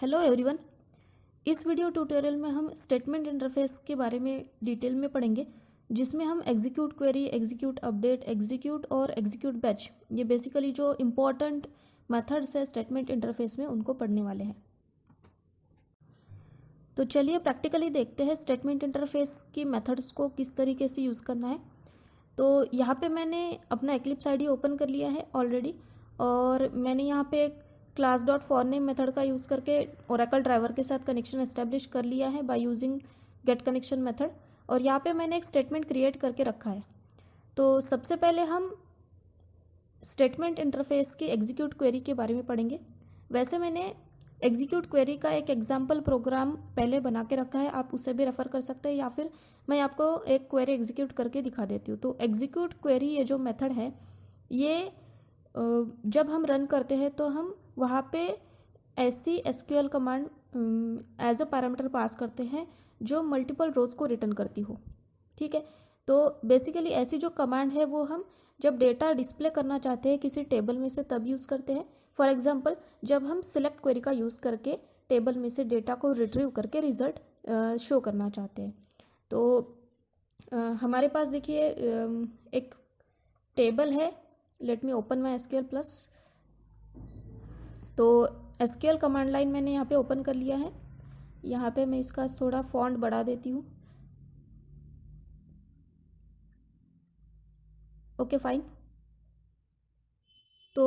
Hello everyone. इस video tutorial में हम स्टेटमेंट इंटरफेस के बारे में डिटेल में पढ़ेंगे, जिसमें हम execute query, execute update, execute और एग्जीक्यूट बैच, ये बेसिकली जो इम्पोर्टेंट मेथड्स है स्टेटमेंट इंटरफेस में, उनको पढ़ने वाले हैं। तो चलिए प्रैक्टिकली देखते हैं स्टेटमेंट इंटरफेस की मेथड्स को किस तरीके से यूज़ करना है। तो यहाँ पे मैंने अपना एक्लिप्स आईडी ओपन कर लिया है ऑलरेडी, और मैंने यहाँ पे एक class dot for name method का यूज़ करके ओरेकल ड्राइवर के साथ कनेक्शन एस्टेब्लिश कर लिया है by using get connection method, और यहाँ पे मैंने एक स्टेटमेंट क्रिएट करके रखा है। तो सबसे पहले हम स्टेटमेंट इंटरफेस की एग्जीक्यूट क्वेरी के बारे में पढ़ेंगे। वैसे मैंने एग्जीक्यूट क्वेरी का एक एग्जाम्पल प्रोग्राम पहले बना के रखा है, आप उसे भी रेफ़र कर सकते हैं, या फिर मैं आपको एक क्वेरी एग्जीक्यूट करके दिखा देती हूँ। तो एग्जीक्यूट क्वेरी ये जो मेथड है, ये जब हम रन करते हैं तो हम वहाँ पे ऐसी SQL command as a parameter pass करते हैं जो मल्टीपल रोज़ को रिटर्न करती हो। ठीक है, तो बेसिकली ऐसी जो कमांड है वो हम जब डेटा डिस्प्ले करना चाहते हैं किसी टेबल में से तब यूज़ करते हैं। फॉर एग्जांपल, जब हम सिलेक्ट क्वेरी का यूज़ करके टेबल में से डेटा को रिट्रीव करके रिजल्ट शो करना चाहते हैं। तो हमारे पास देखिए एक टेबल है। Let me open my SQL plus. तो एसक्यूएल कमांड लाइन मैंने यहाँ पे ओपन कर लिया है। यहाँ पे मैं इसका थोड़ा फॉन्ट बढ़ा देती हूँ। Okay fine. तो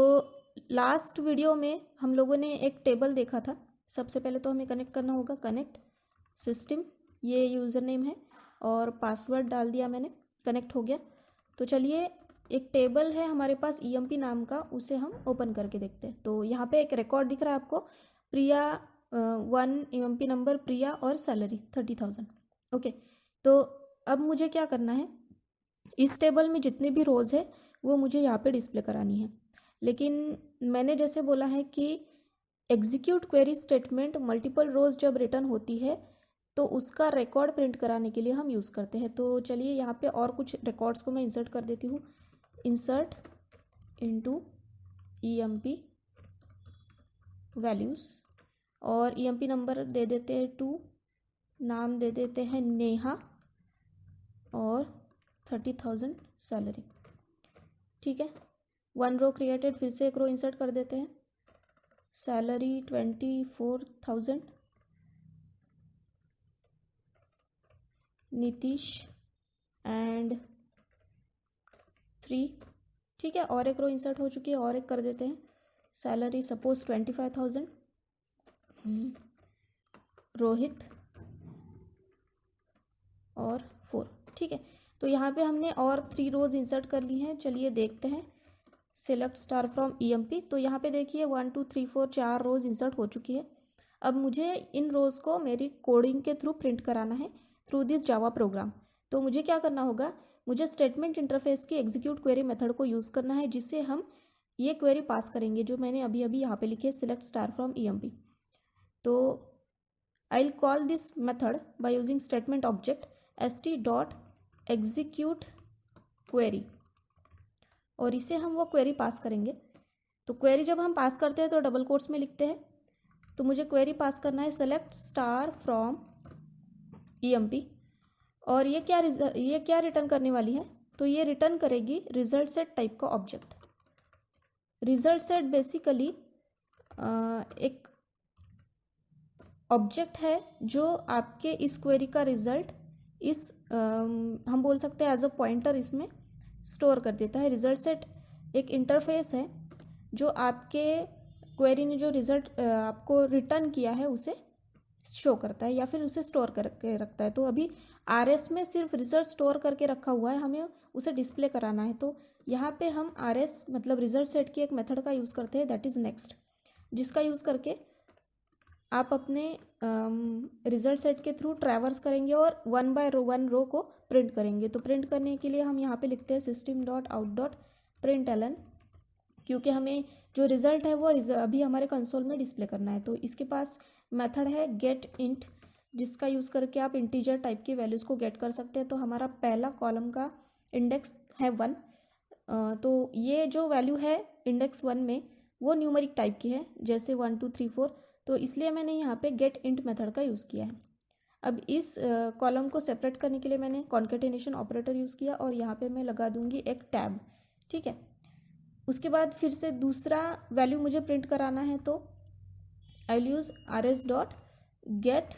लास्ट वीडियो में हम लोगों ने एक टेबल देखा था। सबसे पहले तो हमें कनेक्ट करना होगा, कनेक्ट सिस्टम, ये यूज़र नेम है और पासवर्ड डाल दिया मैंने, कनेक्ट हो गया। तो चलिए एक टेबल है हमारे पास EMP नाम का, उसे हम ओपन करके देखते हैं। तो यहाँ पे एक रिकॉर्ड दिख रहा है आपको, प्रिया 1 EMP नंबर प्रिया और सैलरी 30,000। ओके, तो अब मुझे क्या करना है, इस टेबल में जितने भी रोज़ है वो मुझे यहाँ पे डिस्प्ले करानी है। लेकिन मैंने जैसे बोला है कि एग्जीक्यूट क्वेरी स्टेटमेंट मल्टीपल रोज़ जब रिटर्न होती है तो उसका रिकॉर्ड प्रिंट कराने के लिए हम यूज़ करते हैं। तो चलिए यहाँ पे और कुछ रिकॉर्ड्स को मैं इंसर्ट कर देती हूँ। इंसर्ट इनटू EMP वैल्यूज़, और EMP नंबर दे देते हैं 2, नाम दे देते हैं नेहा, और 30,000 सैलरी। ठीक है, 1 रो क्रिएटेड, फिर से एक रो इंसर्ट कर देते हैं। Salary 24,000, Nitish and 3। ठीक है, और एक रो इंसर्ट हो चुकी है, और एक कर देते हैं। सैलरी सपोज 25,000, रोहित और 4। ठीक है, तो यहाँ पे हमने और 3 रोज इंसर्ट कर ली हैं। चलिए देखते हैं। Select star from EMP। तो यहाँ पे देखिए 1 2 3 4 4 रोज इंसर्ट हो चुकी है। अब मुझे इन रोज को मेरी कोडिंग के थ्रू प्रिंट कराना है थ्रू दिस जावा प्रोग्राम। तो मुझे क्या करना होगा, मुझे स्टेटमेंट इंटरफेस की एग्जीक्यूट क्वेरी मेथड को यूज़ करना है, जिससे हम ये क्वेरी पास करेंगे जो मैंने अभी अभी यहाँ पे लिखी है, सिलेक्ट स्टार फ्रॉम EMP। तो I will call this method by using statement object st.execute query, और इसे हम वो क्वेरी पास करेंगे। तो क्वेरी जब हम पास करते हैं तो डबल कोट्स में लिखते हैं। तो मुझे क्वेरी पास करना है सेलेक्ट स्टार फ्रॉम EMP, और ये क्या रिटर्न करने वाली है, तो ये रिटर्न करेगी रिजल्ट सेट टाइप का ऑब्जेक्ट। रिजल्ट सेट बेसिकली एक ऑब्जेक्ट है जो आपके इस क्वेरी का रिजल्ट इस हम बोल सकते हैं एज अ पॉइंटर इसमें स्टोर कर देता है। रिजल्ट सेट एक इंटरफेस है जो आपके क्वेरी ने जो रिजल्ट आपको रिटर्न किया है उसे शो करता है या फिर उसे स्टोर करके रखता है। तो अभी RS में सिर्फ रिजल्ट स्टोर करके रखा हुआ है, हमें उसे डिस्प्ले कराना है। तो यहाँ पे हम RS मतलब रिजल्ट सेट की एक मेथड का यूज़ करते हैं, दैट इज़ नेक्स्ट, जिसका यूज़ करके आप अपने रिजल्ट सेट के थ्रू ट्रैवर्स करेंगे और 1 बाय 1 रो को प्रिंट करेंगे। तो प्रिंट करने के लिए हम यहाँ पे लिखते हैं system.out.println, क्योंकि हमें जो रिज़ल्ट है वो अभी हमारे कंसोल में डिस्प्ले करना है। तो इसके पास मेथड है गेट इंट, जिसका यूज़ करके आप इंटीजर टाइप की वैल्यूज़ को गेट कर सकते हैं। तो हमारा पहला कॉलम का इंडेक्स है 1, तो ये जो वैल्यू है इंडेक्स 1 में वो न्यूमेरिक टाइप की है, जैसे 1 2 3 4। तो इसलिए मैंने यहाँ पे गेट इंट मेथड का यूज़ किया है। अब इस कॉलम को सेपरेट करने के लिए मैंने कॉन्केटेनेशन ऑपरेटर यूज़ किया और यहाँ पे मैं लगा दूँगी एक टैब, ठीक है। उसके बाद फिर से दूसरा वैल्यू मुझे प्रिंट कराना है, तो I will use rs dot gate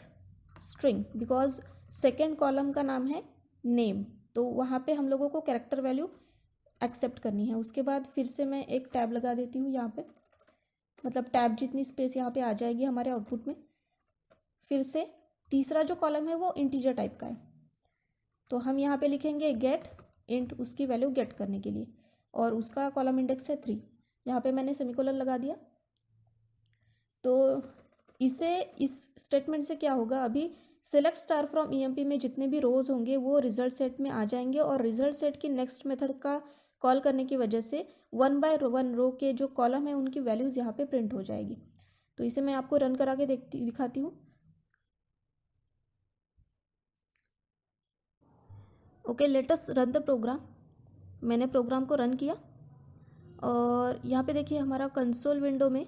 string, because second column का नाम है नेम, तो वहाँ पे हम लोगों को कैरेक्टर वैल्यू एक्सेप्ट करनी है। उसके बाद फिर से मैं एक टैब लगा देती हूँ यहाँ पे, मतलब टैब जितनी स्पेस यहाँ पे आ जाएगी हमारे आउटपुट में। फिर से तीसरा जो कॉलम है वो इंटीजर टाइप का है, तो हम यहाँ पे लिखेंगे गेट इंट, उसकी वैल्यू गेट करने के लिए, और उसका कॉलम इंडेक्स है 3। यहाँ पे मैंने सेमीकोलन लगा दिया। तो इस स्टेटमेंट से क्या होगा, अभी सेलेक्ट स्टार फ्रॉम ईएमपी में जितने भी रोज होंगे वो रिजल्ट सेट में आ जाएंगे, और रिजल्ट सेट की नेक्स्ट मेथड का कॉल करने की वजह से 1 बाय 1 रो के जो कॉलम है उनकी वैल्यूज़ यहाँ पे प्रिंट हो जाएगी। तो इसे मैं आपको रन करा के दिखाती हूँ। Okay, let us run the program. मैंने प्रोग्राम को रन किया और यहाँ पे देखिए हमारा कंसोल विंडो में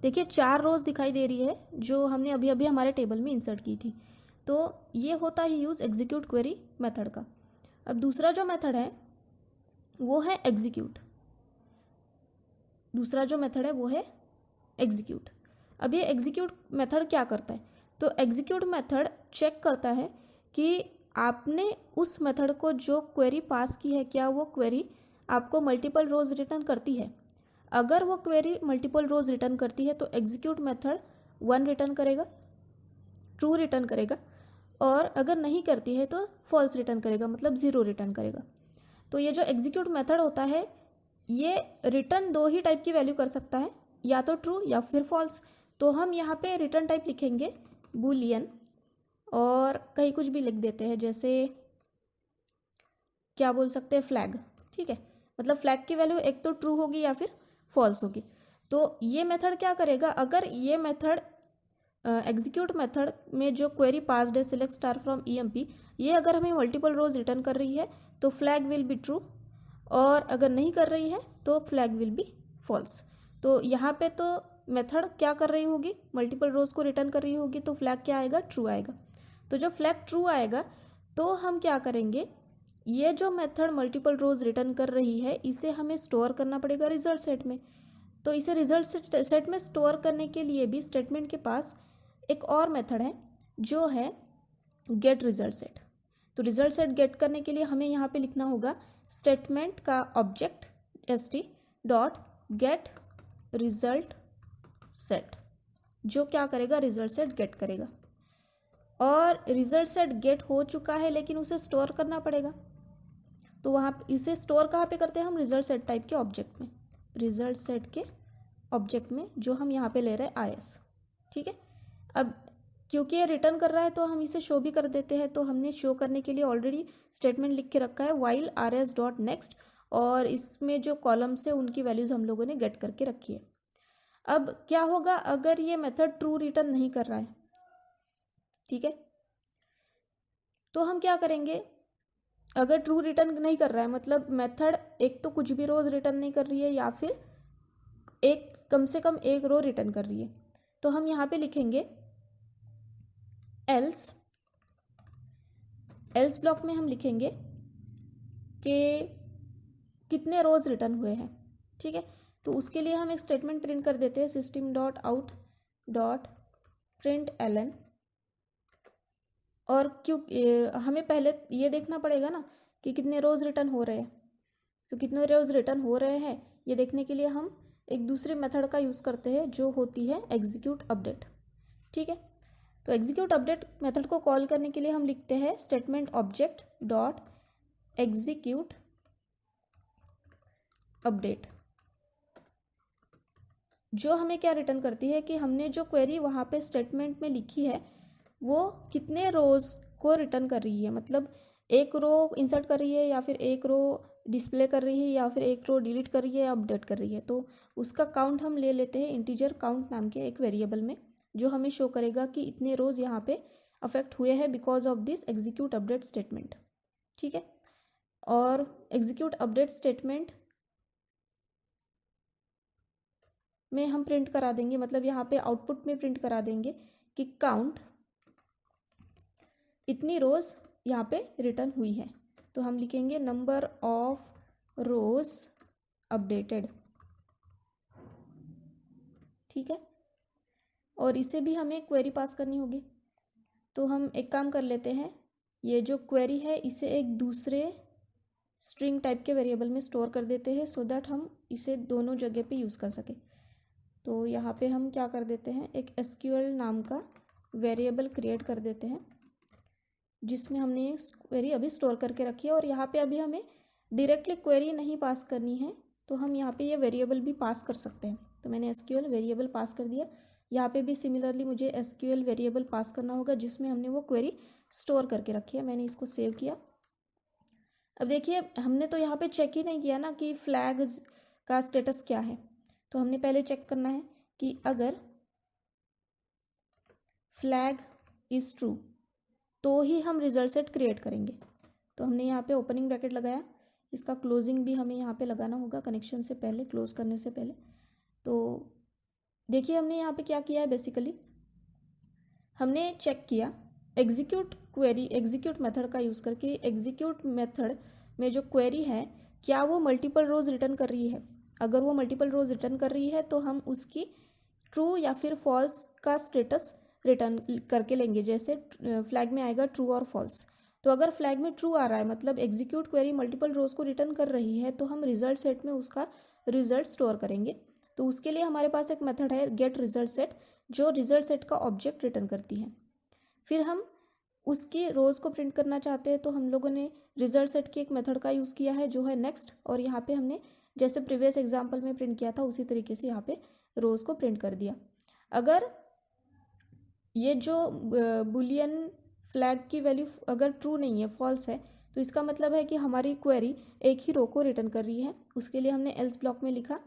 देखिए 4 रोज दिखाई दे रही है जो हमने अभी अभी हमारे टेबल में इंसर्ट की थी। तो ये होता है यूज़ एग्जीक्यूट क्वेरी मेथड का। अब दूसरा जो मेथड है वो है एग्जीक्यूट। दूसरा जो मेथड है वो है एग्जीक्यूट। अब ये एग्जीक्यूट मेथड क्या करता है, तो एग्जीक्यूट मेथड चेक करता है कि आपने उस मेथड को जो क्वेरी पास की है क्या वो क्वेरी आपको मल्टीपल रोज रिटर्न करती है। अगर वो क्वेरी मल्टीपल रोज रिटर्न करती है तो एग्जीक्यूट मेथड 1 रिटर्न करेगा, ट्रू रिटर्न करेगा, और अगर नहीं करती है तो फॉल्स रिटर्न करेगा, मतलब 0 रिटर्न करेगा। तो ये जो एग्जीक्यूट मेथड होता है ये रिटर्न 2 ही टाइप की वैल्यू कर सकता है, या तो ट्रू या फिर फॉल्स। तो हम यहाँ पे रिटर्न टाइप लिखेंगे बूलियन, और कहीं कुछ भी लिख देते हैं, जैसे क्या बोल सकते हैं, फ्लैग, ठीक है। मतलब फ्लैग की वैल्यू एक तो ट्रू होगी या फिर फॉल्स होगी। तो ये मेथड क्या करेगा, अगर ये मेथड एग्जीक्यूट मेथड में जो क्वेरी पास्ड है सिलेक्ट स्टार फ्रॉम ईएमपी, ये अगर हमें मल्टीपल रोज रिटर्न कर रही है तो फ्लैग विल बी ट्रू, और अगर नहीं कर रही है तो फ्लैग विल बी फॉल्स। तो यहाँ पे तो मेथड क्या कर रही होगी, मल्टीपल रोज को रिटर्न कर रही होगी, तो फ्लैग क्या आएगा, ट्रू आएगा। तो जब फ्लैग ट्रू आएगा तो हम क्या करेंगे, ये जो मेथड मल्टीपल रोज रिटर्न कर रही है इसे हमें स्टोर करना पड़ेगा रिजल्ट सेट में। तो इसे रिजल्ट सेट में स्टोर करने के लिए भी स्टेटमेंट के पास एक और मेथड है जो है गेट रिजल्ट सेट। तो रिजल्ट सेट गेट करने के लिए हमें यहाँ पे लिखना होगा स्टेटमेंट का object st dot get result set, जो क्या करेगा, रिजल्ट सेट गेट करेगा। और रिजल्ट सेट गेट हो चुका है लेकिन उसे स्टोर करना पड़ेगा, तो वहाँ इसे स्टोर कहाँ पे करते हैं हम, रिजल्ट सेट टाइप के ऑब्जेक्ट में, रिजल्ट सेट के ऑब्जेक्ट में जो हम यहाँ पे ले रहे हैं rs, ठीक है। अब क्योंकि ये रिटर्न कर रहा है तो हम इसे शो भी कर देते हैं, तो हमने शो करने के लिए ऑलरेडी स्टेटमेंट लिख के रखा है वाइल rs डॉट नेक्स्ट, और इसमें जो कॉलम्स है उनकी वैल्यूज हम लोगों ने गेट करके रखी है। अब क्या होगा अगर ये मेथड ट्रू रिटर्न नहीं कर रहा है, ठीक है, तो हम क्या करेंगे, अगर ट्रू रिटर्न नहीं कर रहा है मतलब मेथड एक तो कुछ भी रोज रिटर्न नहीं कर रही है या फिर एक कम से कम एक रो रिटर्न कर रही है, तो हम यहाँ पे लिखेंगे एल्स ब्लॉक में हम लिखेंगे कि कितने रोज रिटर्न हुए हैं, ठीक है। तो उसके लिए हम एक स्टेटमेंट प्रिंट कर देते हैं system dot out dot print ln, और क्यों हमें पहले ये देखना पड़ेगा ना कि कितने रोज रिटर्न हो रहे हैं। तो कितने रोज रिटर्न हो रहे हैं ये देखने के लिए हम एक दूसरे मेथड का यूज़ करते हैं जो होती है एग्जीक्यूट अपडेट, ठीक है। तो एग्जीक्यूट अपडेट मेथड को कॉल करने के लिए हम लिखते हैं statement object dot execute update, जो हमें क्या रिटर्न करती है कि हमने जो क्वेरी वहाँ पे स्टेटमेंट में लिखी है वो कितने रोज को रिटर्न कर रही है, मतलब एक रो इंसर्ट कर रही है या फिर एक रो डिस्प्ले कर रही है या फिर एक रो डिलीट कर रही है या अपडेट कर रही है। तो उसका काउंट हम ले लेते हैं इंटीजर काउंट नाम के एक वेरिएबल में, जो हमें शो करेगा कि इतने रोज यहाँ पे अफेक्ट हुए हैं because of this execute update statement, ठीक है। और एग्जीक्यूट अपडेट स्टेटमेंट में हम प्रिंट करा देंगे, मतलब यहाँ पे आउटपुट में प्रिंट करा देंगे कि काउंट इतनी रोज़ यहाँ पे रिटर्न हुई है। तो हम लिखेंगे नंबर ऑफ रोज़ अपडेटेड, ठीक है। और इसे भी हमें क्वेरी पास करनी होगी। तो हम एक काम कर लेते हैं, ये जो क्वेरी है इसे एक दूसरे स्ट्रिंग टाइप के वेरिएबल में स्टोर कर देते हैं सो दैट हम इसे दोनों जगह पे यूज़ कर सकें। तो यहाँ पे हम क्या कर देते हैं, एक SQL नाम का वेरिएबल क्रिएट कर देते हैं जिसमें हमने ये क्वेरी अभी स्टोर करके रखी है। और यहाँ पे अभी हमें डायरेक्टली क्वेरी नहीं पास करनी है, तो हम यहाँ पे ये वेरिएबल भी पास कर सकते हैं। तो मैंने SQL वेरिएबल पास कर दिया। यहाँ पे भी सिमिलरली मुझे SQL वेरिएबल पास करना होगा जिसमें हमने वो क्वेरी स्टोर करके रखी है। मैंने इसको सेव किया। अब देखिए, हमने तो यहाँ पे चेक ही नहीं किया ना कि फ्लैग का स्टेटस क्या है। तो हमने पहले चेक करना है कि अगर फ्लैग इज़ ट्रू तो ही हम रिजल्ट सेट क्रिएट करेंगे। तो हमने यहाँ पे ओपनिंग ब्रैकेट लगाया, इसका क्लोजिंग भी हमें यहाँ पे लगाना होगा कनेक्शन से पहले, क्लोज करने से पहले। तो देखिए हमने यहाँ पे क्या किया है, बेसिकली हमने चेक किया एग्जीक्यूट क्वेरी, एग्जीक्यूट मेथड का यूज़ करके एग्जीक्यूट मेथड में जो क्वेरी है क्या वो मल्टीपल रोज़ रिटर्न कर रही है। अगर वो मल्टीपल रोज़ रिटर्न कर रही है तो हम उसकी ट्रू या फिर फॉल्स का स्टेटस रिटर्न करके लेंगे। जैसे फ्लैग में आएगा ट्रू और फॉल्स। तो अगर फ्लैग में ट्रू आ रहा है मतलब एग्जीक्यूट क्वेरी मल्टीपल रोज़ को रिटर्न कर रही है, तो हम रिजल्ट सेट में उसका रिजल्ट स्टोर करेंगे। तो उसके लिए हमारे पास एक मेथड है गेट रिजल्ट सेट, जो रिजल्ट सेट का ऑब्जेक्ट रिटर्न करती है। फिर हम उसकी रोज़ को प्रिंट करना चाहते हैं, तो हम लोगों ने रिजल्ट सेट की एक मेथड का यूज़ किया है जो है नेक्स्ट। और यहाँ पे हमने जैसे प्रीवियस एग्जाम्पल में प्रिंट किया था उसी तरीके से यहाँ पे रोज़ को प्रिंट कर दिया। अगर ये जो बुलियन फ्लैग की वैल्यू अगर ट्रू नहीं है, फॉल्स है, तो इसका मतलब है कि हमारी क्वेरी एक ही रो को रिटर्न कर रही है। उसके लिए हमने एल्स ब्लॉक में लिखा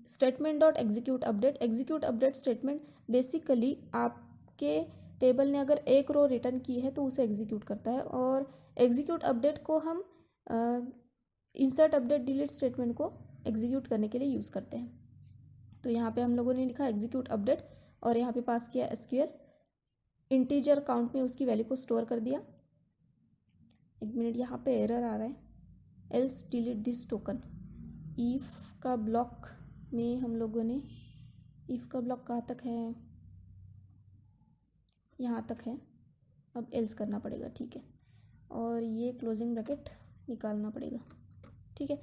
statement dot execute update. Execute update statement basically आपके टेबल ने अगर एक रो रिटर्न की है तो उसे एग्जीक्यूट करता है। और एग्जीक्यूट अपडेट को हम इंसर्ट अपडेट डिलीट स्टेटमेंट को एग्जीक्यूट करने के लिए यूज़ करते हैं। तो यहाँ पे हम लोगों ने लिखा एग्जीक्यूट अपडेट और यहाँ पे पास किया SQL इंटीजर काउंट में उसकी वैल्यू को स्टोर कर दिया। एक मिनट, यहाँ पे एरर आ रहा है, else delete this token. If का ब्लॉक में हम लोगों ने, ईफ का ब्लॉक कहाँ तक है, यहाँ तक है, अब एल्स करना पड़ेगा, ठीक है। और ये क्लोजिंग ब्रैकेट निकालना पड़ेगा, ठीक है।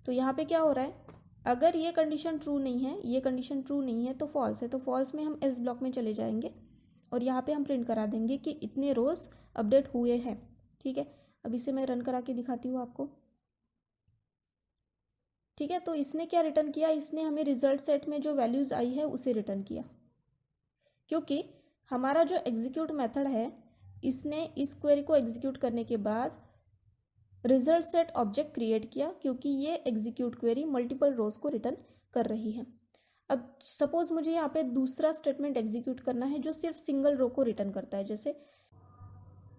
तो यहाँ पे क्या हो रहा है, अगर ये कंडीशन ट्रू नहीं है, ये कंडीशन ट्रू नहीं है तो फॉल्स है। तो फॉल्स में हम एल्स ब्लॉक में चले जाएंगे और यहाँ पे हम प्रिंट करा देंगे कि इतने रोज़ अपडेट हुए हैं, ठीक है। अब इसे मैं रन करा के दिखाती हूँ आपको, ठीक है। तो इसने क्या रिटर्न किया, इसने हमें रिजल्ट सेट में जो वैल्यूज़ आई है उसे रिटर्न किया, क्योंकि हमारा जो एग्जीक्यूट मेथड है इसने इस क्वेरी को एग्जीक्यूट करने के बाद रिजल्ट सेट ऑब्जेक्ट क्रिएट किया, क्योंकि ये एग्जीक्यूट क्वेरी मल्टीपल रोज़ को रिटर्न कर रही है। अब सपोज मुझे यहाँ पे दूसरा स्टेटमेंट एग्जीक्यूट करना है जो सिर्फ सिंगल रो को रिटर्न करता है, जैसे,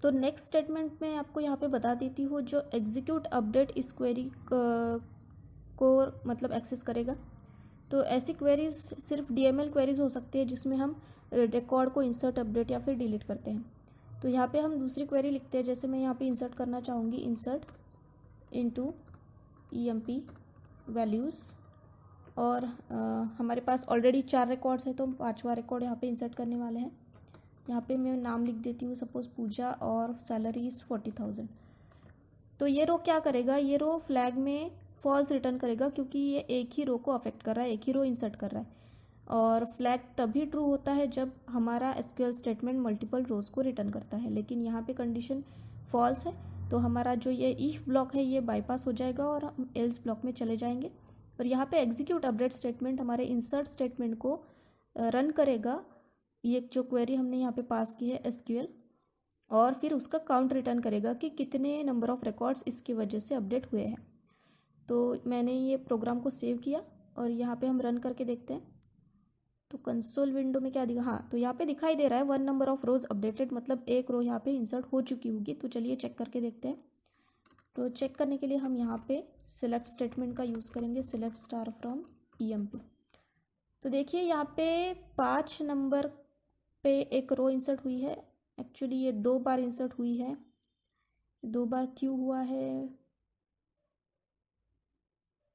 तो नेक्स्ट स्टेटमेंट में आपको यहाँ पे बता देती हूँ जो एग्जीक्यूट अपडेट इस क्वेरी को मतलब एक्सेस करेगा। तो ऐसी क्वेरीज सिर्फ DML क्वेरीज हो सकती है जिसमें हम रिकॉर्ड को इंसर्ट अपडेट या फिर डिलीट करते हैं। तो यहाँ पे हम दूसरी क्वेरी लिखते हैं, जैसे मैं यहाँ पे इंसर्ट करना चाहूँगी इंसर्ट इनटू EMP वैल्यूज़, और हमारे पास ऑलरेडी 4 रिकॉर्ड्स हैं तो हम 5वां रिकॉर्ड यहाँ पे इंसर्ट करने वाले हैं। यहाँ पे मैं नाम लिख देती हूँ सपोज पूजा और सैलरी इज़ 40,000। तो ये रो क्या करेगा, ये रो फ्लैग में फॉल्स रिटर्न करेगा क्योंकि ये एक ही रो को अफेक्ट कर रहा है, एक ही रो इंसर्ट कर रहा है। और फ्लैग तभी ट्रू होता है जब हमारा SQL स्टेटमेंट मल्टीपल रोज़ को रिटर्न करता है। लेकिन यहाँ पे कंडीशन फॉल्स है, तो हमारा जो ये इफ ब्लॉक है ये बाईपास हो जाएगा और हम एल्स ब्लॉक में चले जाएंगे। और यहाँ पे एग्जीक्यूट अपडेट स्टेटमेंट हमारे इंसर्ट स्टेटमेंट को रन करेगा, ये जो क्वेरी हमने यहाँ पे पास की है SQL, और फिर उसका काउंट रिटर्न करेगा कि कितने नंबर ऑफ़ रिकॉर्ड्स इसकी वजह से अपडेट हुए हैं। तो मैंने ये प्रोग्राम को सेव किया और यहाँ पे हम रन करके देखते हैं। तो कंसोल विंडो में क्या दिखा, हाँ, तो यहाँ पे दिखाई दे रहा है 1 नंबर ऑफ रोज अपडेटेड, मतलब एक रो यहाँ पे इंसर्ट हो चुकी होगी। तो चलिए चेक करके देखते हैं। तो चेक करने के लिए हम यहाँ पे सिलेक्ट स्टेटमेंट का यूज़ करेंगे, सिलेक्ट स्टार फ्रॉम EMP। तो देखिए यहाँ पे 5 नंबर पे एक रो इंसर्ट हुई है। एक्चुअली ये 2 बार इंसर्ट हुई है। 2 बार क्यों हुआ है,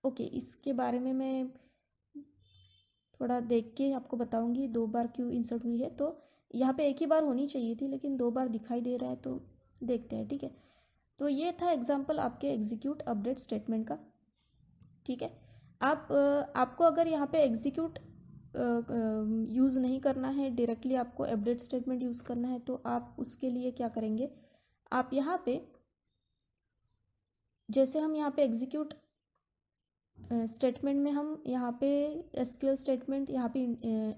ओके, इसके बारे में मैं थोड़ा देख के आपको बताऊंगी 2 बार क्यों इंसर्ट हुई है। तो यहाँ पे एक ही बार होनी चाहिए थी, लेकिन 2 बार दिखाई दे रहा है, तो देखते हैं। ठीक है, तो ये था एग्जाम्पल आपके एग्जीक्यूट अपडेट स्टेटमेंट का। ठीक है, आपको अगर यहाँ पे एग्जीक्यूट यूज़ नहीं करना है, डायरेक्टली आपको अपडेट स्टेटमेंट यूज़ करना है, तो आप उसके लिए क्या करेंगे, आप यहाँ पे जैसे हम यहाँ पे एग्जीक्यूट स्टेटमेंट में हम यहाँ पे एसक्यूएल स्टेटमेंट यहाँ पे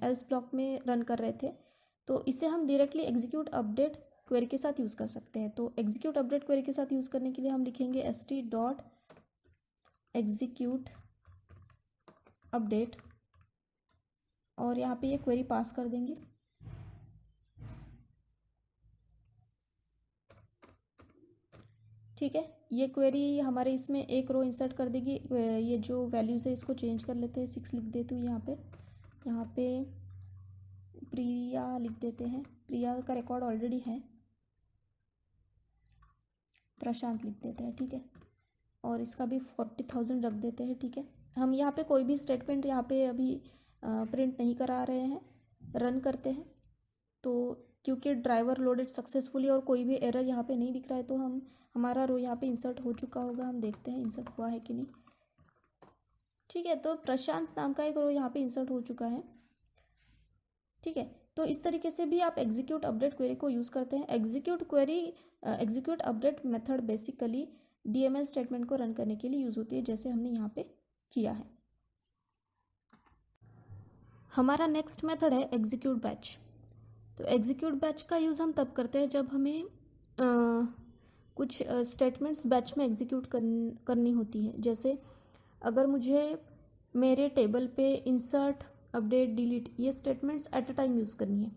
एल्स ब्लॉक में रन कर रहे थे, तो इसे हम डायरेक्टली एग्जीक्यूट अपडेट क्वेरी के साथ यूज़ कर सकते हैं। तो एग्जीक्यूट अपडेट क्वेरी के साथ यूज़ करने के लिए हम लिखेंगे st.execute अपडेट और यहाँ पे ये क्वेरी पास कर देंगे। ठीक है, ये क्वेरी हमारे इसमें एक रो इंसर्ट कर देगी। ये जो वैल्यूज़ है इसको चेंज कर लेते हैं, 6 लिख देती हूँ यहाँ पे प्रिया लिख देते हैं। प्रिया का रिकॉर्ड ऑलरेडी है, प्रशांत लिख देते हैं। ठीक है, और इसका भी 40,000 रख देते हैं। ठीक है, हम यहाँ पे कोई भी स्टेटमेंट यहाँ पे अभी प्रिंट नहीं करा रहे हैं, रन करते हैं। तो क्योंकि ड्राइवर लोडेड सक्सेसफुली और कोई भी एरर यहाँ पे नहीं दिख रहा है, तो हमारा रो यहाँ पे इंसर्ट हो चुका होगा। हम देखते हैं इंसर्ट हुआ है कि नहीं। ठीक है, तो प्रशांत नाम का एक रो यहाँ पे इंसर्ट हो चुका है। ठीक है, तो इस तरीके से भी आप एग्जीक्यूट अपडेट क्वेरी को यूज़ करते हैं। Execute update method basically DML statement को रन करने के लिए यूज़ होती है, जैसे हमने यहाँ पे किया है। हमारा नेक्स्ट मेथड है एग्जीक्यूट बैच। तो एग्जीक्यूट बैच का यूज़ हम तब करते हैं जब हमें कुछ स्टेटमेंट्स बैच में एग्जीक्यूट करनी होती है। जैसे अगर मुझे मेरे टेबल पे इंसर्ट, अपडेट, डिलीट ये statements at a time use करनी है,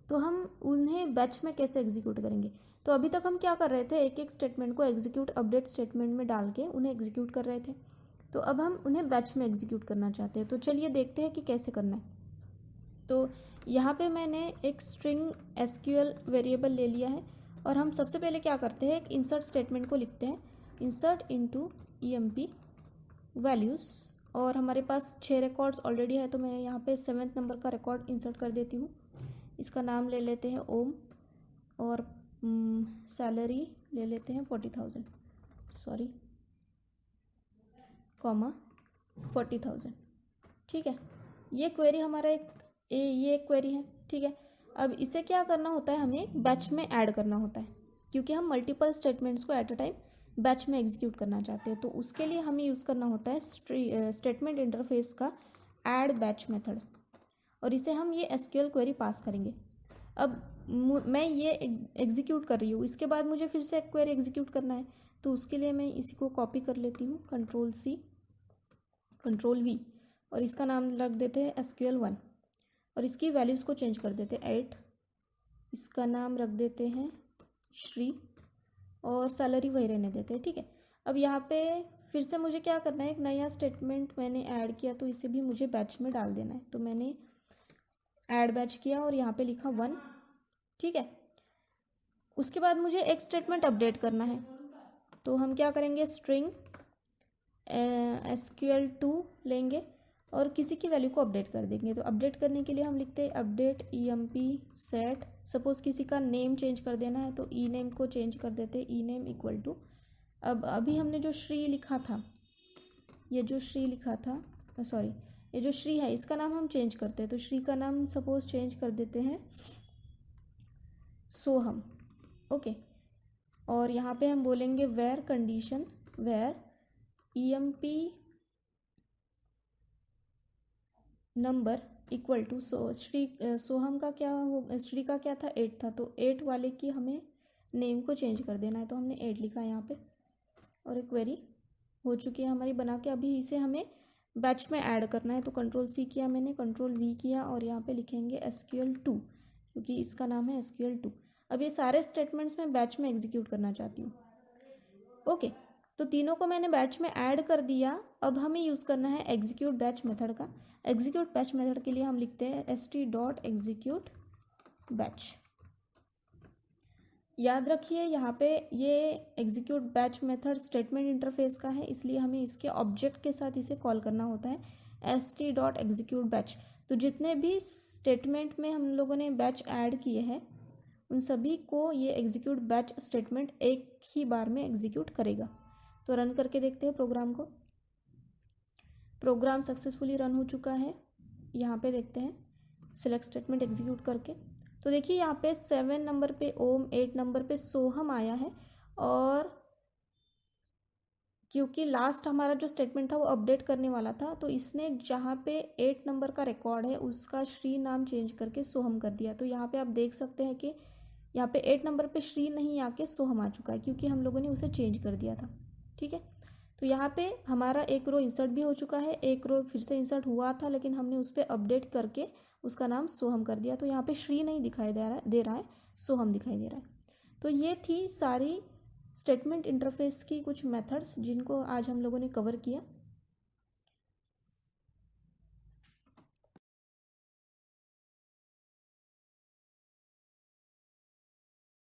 तो हम उन्हें बैच में कैसे एग्जीक्यूट करेंगे। तो अभी तक हम क्या कर रहे थे, एक एक स्टेटमेंट को एग्जीक्यूट अपडेट स्टेटमेंट में डाल के उन्हें एग्जीक्यूट कर रहे थे। तो अब हम उन्हें बैच में एग्जीक्यूट करना चाहते हैं। तो चलिए देखते हैं कि कैसे करना है। तो यहाँ पे मैंने एक स्ट्रिंग एसक्यूएल वेरिएबल ले लिया है और हम सबसे पहले क्या करते हैं, एक इंसर्ट स्टेटमेंट को लिखते हैं, इंसर्ट इनटू ईएमपी वैल्यूज़। और हमारे पास 6 रिकॉर्ड्स ऑलरेडी है, तो मैं यहाँ पे 7th नंबर का रिकॉर्ड इंसर्ट कर देती हूँ। इसका नाम ले लेते हैं ओम और सैलरी ले लेते हैं 40,000, सॉरी, कॉमा 40,000। ठीक है, ये क्वेरी हमारा ये एक क्वेरी है। ठीक है, अब इसे क्या करना होता है, हमें बैच में ऐड करना होता है, क्योंकि हम मल्टीपल स्टेटमेंट्स को एट अ टाइम बैच में एग्जीक्यूट करना चाहते हैं। तो उसके लिए हमें यूज़ करना होता है स्टेटमेंट इंटरफेस का ऐड बैच मेथड, और इसे हम ये एसक्यूएल क्वेरी पास करेंगे। अब मैं ये एग्जीक्यूट कर रही हूँ, इसके बाद मुझे फिर से एक क्वेरी एग्जीक्यूट करना है, तो उसके लिए मैं इसी को कॉपी कर लेती हूँ, Ctrl+C Ctrl+V, और इसका नाम रख देते हैं SQL1 और इसकी वैल्यूज़ को चेंज कर देते हैं 8, इसका नाम रख देते हैं श्री और सैलरी वही रहने देते हैं। ठीक है, अब यहाँ पे फिर से मुझे क्या करना है, एक नया स्टेटमेंट मैंने ऐड किया, तो इसे भी मुझे बैच में डाल देना है। तो मैंने ऐड बैच किया और यहाँ पे लिखा 1। ठीक है, उसके बाद मुझे एक स्टेटमेंट अपडेट करना है, तो हम क्या करेंगे, स्ट्रिंग SQL2 लेंगे और किसी की वैल्यू को अपडेट कर देंगे। तो अपडेट करने के लिए हम लिखते हैं अपडेट EMP सेट, सपोज़ किसी का नेम चेंज कर देना है, तो ई नेम को चेंज कर देते हैं, ई नेम इक्वल टू, अब अभी हमने जो श्री लिखा था, ये जो श्री लिखा था, सॉरी, ये जो श्री है इसका नाम हम चेंज करते हैं। तो श्री का नाम सपोज़ चेंज कर देते हैं सोहम। ओके, और यहाँ पे हम बोलेंगे where condition, where EMP number equal to Soham का क्या हो, श्री का क्या था, 8 था, तो 8 वाले की हमें नेम को चेंज कर देना है। तो हमने 8 लिखा यहाँ पे और एक क्वेरी हो चुकी है हमारी बना के। अभी इसे हमें बैच में ऐड करना है, तो Ctrl+C किया मैंने, Ctrl+V किया और यहाँ पे लिखेंगे SQL2, क्योंकि इसका नाम है SQL2। अब ये सारे स्टेटमेंट्स मैं बैच में एग्जीक्यूट करना चाहती हूँ। ओके, तो तीनों को मैंने बैच में ऐड कर दिया। अब हमें यूज़ करना है एग्जीक्यूट बैच मेथड का। एग्जीक्यूट बैच मेथड के लिए हम लिखते हैं st.execute बैच। याद रखिए यहाँ पे ये execute batch method statement interface का है, इसलिए हमें इसके ऑब्जेक्ट के साथ इसे कॉल करना होता है st.execute बैच। तो जितने भी स्टेटमेंट में हम लोगों ने बैच ऐड किए हैं उन सभी को ये एग्जीक्यूट बैच स्टेटमेंट एक ही बार में एग्जीक्यूट करेगा। तो रन करके देखते हैं प्रोग्राम को। प्रोग्राम सक्सेसफुली रन हो चुका है। यहाँ पे देखते हैं सिलेक्ट स्टेटमेंट एग्जीक्यूट करके। तो देखिए यहाँ पे 7 नंबर पे ओम, 8 नंबर पे सोहम आया है, और क्योंकि लास्ट हमारा जो स्टेटमेंट था वो अपडेट करने वाला था, तो इसने जहाँ पे 8 नंबर का रिकॉर्ड है उसका श्री नाम चेंज करके सोहम कर दिया। तो यहाँ पे आप देख सकते हैं कि यहाँ पे 8 नंबर पे श्री नहीं आके सोहम आ चुका है, क्योंकि हम लोगों ने उसे चेंज कर दिया था। ठीक है, तो यहाँ पे हमारा एक रो इंसर्ट भी हो चुका है, एक रो फिर से इंसर्ट हुआ था लेकिन हमने उस पर अपडेट करके उसका नाम सोहम कर दिया। तो यहाँ पे श्री नहीं दिखाई दे रहा है, सोहम दिखाई दे रहा है। तो ये थी सारी स्टेटमेंट इंटरफेस की कुछ मेथड्स जिनको आज हम लोगों ने कवर किया।